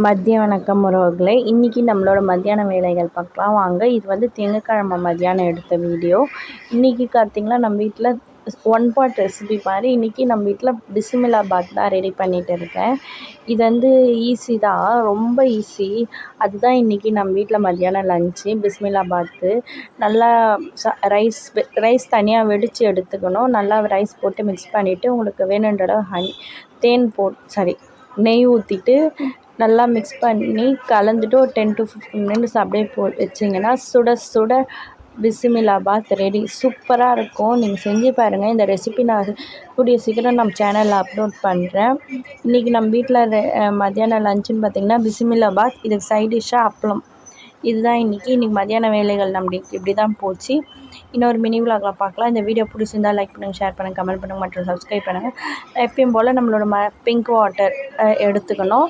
மதிய வணக்கம் உறவுகளே. இன்றைக்கி நம்மளோட மத்தியான வேலைகள் பார்க்கலாம் வாங்க. இது வந்து திங்கட்கிழமை மத்தியானம் எடுத்த வீடியோ. இன்றைக்கி பார்த்திங்கன்னா நம்ம வீட்டில் ஒன் பாட் ரெசிபி மாதிரி இன்றைக்கி நம்ம வீட்டில் பிஸ்மில்லாபாத் தான் ரெடி பண்ணிகிட்டு இருக்கேன். இது வந்து ஈஸி தான், ரொம்ப ஈஸி. அதுதான் இன்றைக்கி நம்ம வீட்டில் மத்தியானம் லஞ்சு. பிஸ்மில்லாபாத்து நல்லா ரைஸ் தனியாக வெடித்து எடுத்துக்கணும். நல்லா ரைஸ் போட்டு மிக்ஸ் பண்ணிவிட்டு உங்களுக்கு வேணுன்ற நெய் ஊற்றிட்டு நல்லா மிக்ஸ் பண்ணி கலந்துட்டு ஒரு 10 to 15 மினிட்ஸ் அப்படியே வச்சிங்கன்னா சுட சுட பிஸ்மில்லாபாத் ரெடி. சூப்பராக இருக்கும். நீங்கள் செஞ்சு பாருங்கள். இந்த ரெசிபி நான் கூடிய சீக்கிரம் நம்ம சேனலில் அப்லோட் பண்ணுறேன். இன்றைக்கி நம்ம வீட்டில் மத்தியானம் லஞ்சுன்னு பார்த்திங்கன்னா பிஸ்மில்லாபாத், இதுக்கு சைட் டிஷ்ஷாக அப்பளம். இதுதான் இன்றைக்கி மத்தியான வேலைகள் நம்மளுக்கு இப்படி தான் போச்சு. இன்னொரு மினி விலாகில் பார்க்கலாம். இந்த வீடியோ பிடிச்சிருந்தால் லைக் பண்ணுங்கள், ஷேர் பண்ணுங்கள், கமெண்ட் பண்ணுங்கள் மற்றும் சப்ஸ்கிரைப் பண்ணுங்கள். எப்பயும் போல் நம்மளோட பிங்க் வாட்டர் எடுத்துக்கணும்.